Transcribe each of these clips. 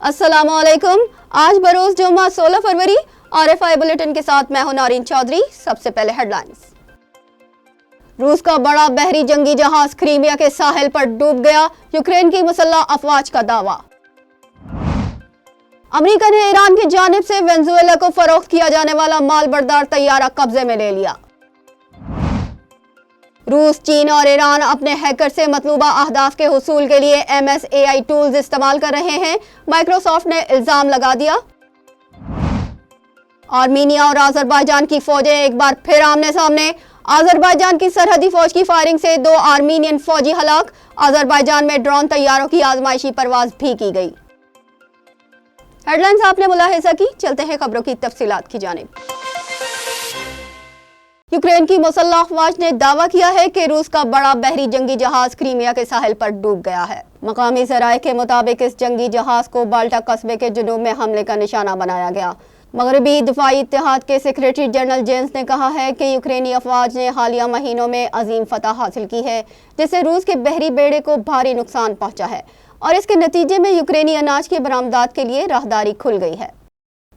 अस्सलाम वालेकुम। आज बरोज जुम्मा 16 फरवरी RFI बुलेटिन के साथ मैं हूं नारिन चौधरी। सबसे पहले हेडलाइंस। रूस का बड़ा बहरी जंगी जहाज क्रीमिया के साहिल पर डूब गया, यूक्रेन की मुसल्लह अफवाज का दावा। अमेरिका ने ईरान की जानिब से वेनेजुएला को फरोख्त किया जाने वाला माल बरदार तैयारा कब्जे में ले लिया। रूस, चीन और ईरान अपने हैकर से मतलूबा अहदाफ के हुसूल के लिए MSAI टूल्स इस्तेमाल कर रहे हैं, माइक्रोसॉफ्ट ने इल्जाम लगा दिया। आर्मीनिया और अजरबैजान की फौजें एक बार फिर आमने सामने, अजरबैजान की सरहदी फौज की फायरिंग से 2 आर्मीनियन फौजी हलाक। अजरबैजान में ड्रोन तैयारों की आजमाइशी परवाज भी की गई। हेडलाइंस आपने मुलाहिजा की, चलते हैं खबरों की तफसीलात की जानिब। यूक्रेन की मुसल्लह अफवाज ने दावा किया है कि रूस का बड़ा बहरी जंगी जहाज क्रीमिया के साहिल पर डूब गया है। मकामी ज़राए के मुताबिक इस जंगी जहाज को बाल्टा कस्बे के जुनूब में हमले का निशाना बनाया गया। मगरबी दिफाई इत्तेहाद के सेक्रेटरी जनरल जेंस ने कहा है कि यूक्रेनी अफवाज ने हालिया महीनों में अजीम फतह हासिल की है, जिससे रूस के बहरी बेड़े को भारी नुकसान पहुंचा है और इसके नतीजे में यूक्रेनी अनाज की बरामदात के लिए राहदारी खुल गई है।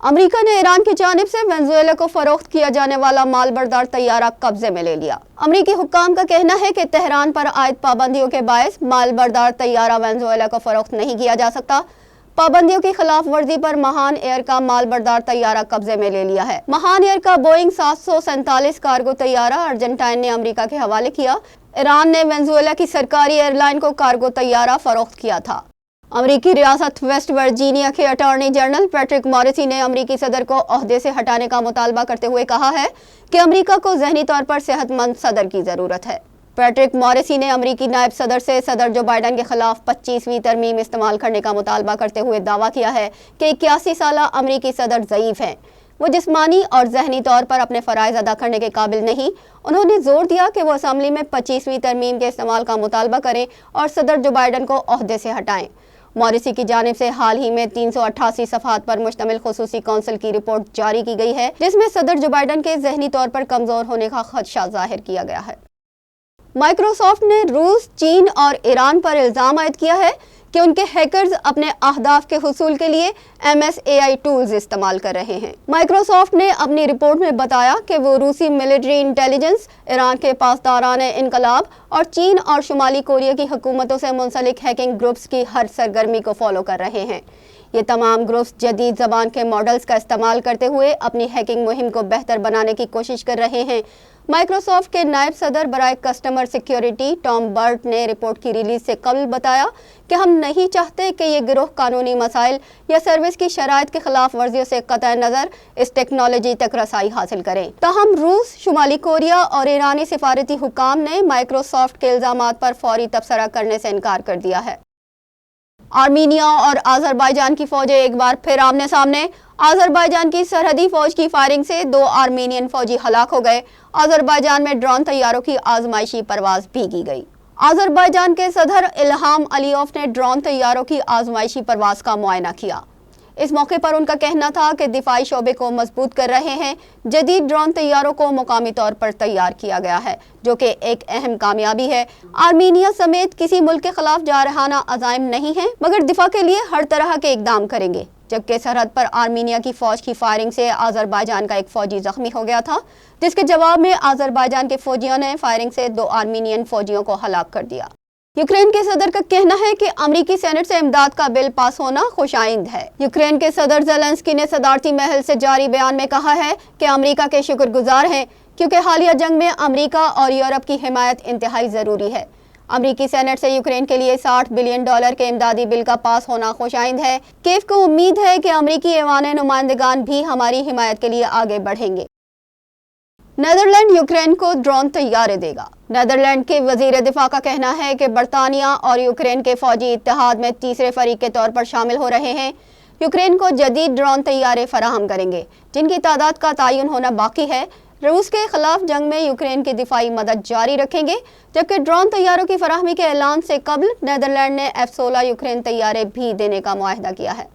अमेरिका ने ईरान की जानिब से वेनेजुएला को फरोख्त किया जाने वाला माल बरदार तैयारा कब्जे में ले लिया। अमेरिकी हुक्काम का कहना है कि तेहरान पर आयद पाबंदियों के बायस माल बरदार तैयारा वेनेजुएला को फरोख्त नहीं किया जा सकता। पाबंदियों की खिलाफ वर्जी पर महान एयर का माल बरदार तैयारा कब्जे में ले लिया है। महान एयर का बोइंग 747 कार्गो तैयारा अर्जेंटाइन ने अमेरिका के हवाले किया। ईरान ने वेनेजुएला की सरकारी एयरलाइन को कार्गो तैयारा फरोख्त किया था। अमेरिकी रियासत वेस्ट वर्जीनिया के अटॉर्नी जनरल पैट्रिक मॉरिसी ने अमेरिकी सदर को ओहदे से हटाने का मुतालबा करते हुए कहा है कि अमेरिका को ज़हनी तौर पर सेहतमंद सदर की ज़रूरत है। पैट्रिक मॉरिसी ने अमेरिकी नायब सदर से सदर जो बाइडन के खिलाफ 25वीं तरमीम इस्तेमाल करने का मुतालबा करते हुए दावा किया है कि 81 साला अमेरिकी सदर ज़ईफ हैं, वो जिस्मानी और ज़हनी तौर पर अपने फ़राइज़ अदा करने के काबिल नहीं। उन्होंने जोर दिया कि वो असम्बली में 25वीं तरमीम के इस्तेमाल का मुतालबा करें और सदर जो बाइडन को ओहदे से हटाएं। मॉरिसी की जानिब से हाल ही में 388 सफ़हात पर मुश्तमिल खुसूसी कौंसिल की रिपोर्ट जारी की गई है, जिसमें सदर जो बाइडन के ज़हनी तौर पर कमज़ोर होने का खदशा जाहिर किया गया है। माइक्रोसॉफ्ट ने रूस, चीन और ईरान पर इल्ज़ाम आयद किया है कि उनके हैकर्स अपने अहदाफ के हुसूल के लिए MSAI टूल्स इस्तेमाल कर रहे हैं। माइक्रोसॉफ्ट ने अपनी रिपोर्ट में बताया कि वो रूसी मिलिट्री इंटेलिजेंस, ईरान के पासदाराने इनकलाब और चीन और शुमाली कोरिया की हुकूमतों से मुंसलिक हैकिंग ग्रुप्स की हर सरगर्मी को फॉलो कर रहे हैं। ये तमाम ग्रुप्स जदीद ज़बान के मॉडल्स का इस्तेमाल करते हुए अपनी हैकिंग मुहिम को बेहतर बनाने की कोशिश कर रहे हैं। माइक्रोसॉफ्ट के नायब सदर बराए कस्टमर सिक्योरिटी टॉम बर्ट ने रिपोर्ट की रिलीज से कबल बताया कि हम नहीं चाहते कि ये गिरोह कानूनी मसाइल या सर्विस की शराइत के खिलाफ वर्जियों से कतई नज़र इस टेक्नोलॉजी तक रसाई हासिल करें। ताहम रूस, शुमाली कोरिया और ईरानी सिफारती हुकाम ने माइक्रोसॉफ्ट के इल्ज़ामात पर फौरी तबसरा करने से इनकार कर दिया है। आर्मीनिया और अजरबैजान की फौजें एक बार फिर आमने सामने, अजरबैजान की सरहदी फौज की फायरिंग से 2 आर्मीनियन फौजी हलाक हो गए। अजरबैजान में ड्रोन तैयारों की आजमाइशी परवाज भी की गई। अजरबैजान के सदर इल्हाम अलीयोव ने ड्रोन तैयारों की आजमाइशी परवाज का मुआयना किया। इस मौके पर उनका कहना था कि दिफाई शोबे को मजबूत कर रहे हैं। जदीद ड्रोन तैयारों को मुकामी तौर पर तैयार किया गया है, जो कि एक अहम कामयाबी है। आर्मीनिया समेत किसी मुल्क के खिलाफ जारहाना अज़ाइम नहीं है, मगर दिफा के लिए हर तरह के इकदाम करेंगे। जबकि सरहद पर आर्मीनिया की फौज की फायरिंग से अजरबैजान का एक फौजी जख्मी हो गया था, जिसके जवाब में अजरबैजान के फौजियों ने फायरिंग से 2 आर्मीनियन फौजियों को हलाक कर दिया। यूक्रेन के सदर का कहना है कि अमेरिकी सेनेट से इमदाद का बिल पास होना खुशाइंद है। यूक्रेन के सदर ज़ेलेंस्की ने सदारती महल से जारी बयान में कहा है कि अमेरिका के शुक्रगुजार हैं, क्योंकि हालिया जंग में अमेरिका और यूरोप की हिमायत इंतहाई ज़रूरी है। अमेरिकी सेनेट से यूक्रेन के लिए $60 बिलियन के इमदादी बिल का पास होना खुशाइंद है। कीव को उम्मीद है कि अमेरिकी ऐवान नुमाइंदगान भी हमारी हिमायत के लिए आगे बढ़ेंगे। नीदरलैंड यूक्रेन को ड्रोन तैयारे देगा। नीदरलैंड के वजीर दिफा का कहना है कि बरतानिया और यूक्रेन के फौजी इत्तेहाद में तीसरे फरीक के तौर पर शामिल हो रहे हैं। यूक्रेन को जदीद ड्रोन तैयारे फराहम करेंगे, जिनकी तादाद का तयन होना बाकी है। रूस के खिलाफ जंग में यूक्रेन की दिफाई मदद जारी रखेंगे, जबकि ड्रोन तैयारों की फराहमी के ऐलान से कबल नीदरलैंड ने F-16 यूक्रेन तैयारे भी देने का मुआहदा किया है।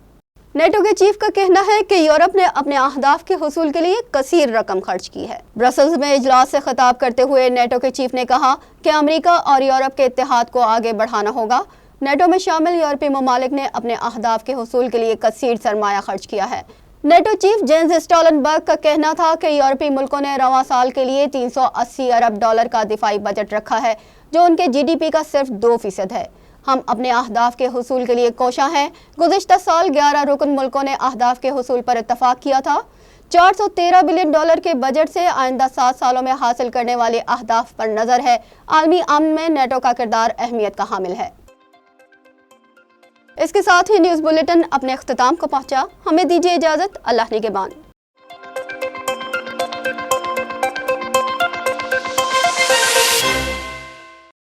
नेटो के चीफ का कहना है कि यूरोप ने अपने अहदाफ के हुसूल के लिए कसीर रकम खर्च की है। ब्रसल्स में इजलास से खिताब करते हुए नेटो के चीफ ने कहा कि अमेरिका और यूरोप के इत्तेहाद को आगे बढ़ाना होगा। نیٹو میں شامل یورپی ممالک نے اپنے اہداف کے حصول کے لیے کثیر سرمایہ خرچ کیا ہے۔ نیٹو چیف جینز اسٹولنبرگ کا کہنا تھا کہ یورپی ملکوں نے رواں سال کے لیے $380 ارب کا دفاعی بجٹ رکھا ہے، جو ان کے جی ڈی پی کا صرف 2% ہے۔ ہم اپنے اہداف کے حصول کے لیے کوشاں ہیں۔ گزشتہ سال 11 رکن ملکوں نے اہداف کے حصول پر اتفاق کیا تھا۔ $413 بلین کے بجٹ سے آئندہ 7 سالوں میں حاصل کرنے والے اہداف پر نظر ہے۔ عالمی امن میں نیٹو کا کردار اہمیت کا حامل ہے۔ اس کے ساتھ ہی نیوز بلیٹن اپنے اختتام کو پہنچا۔ ہمیں دیجیے اجازت۔ اللہ نگہبان۔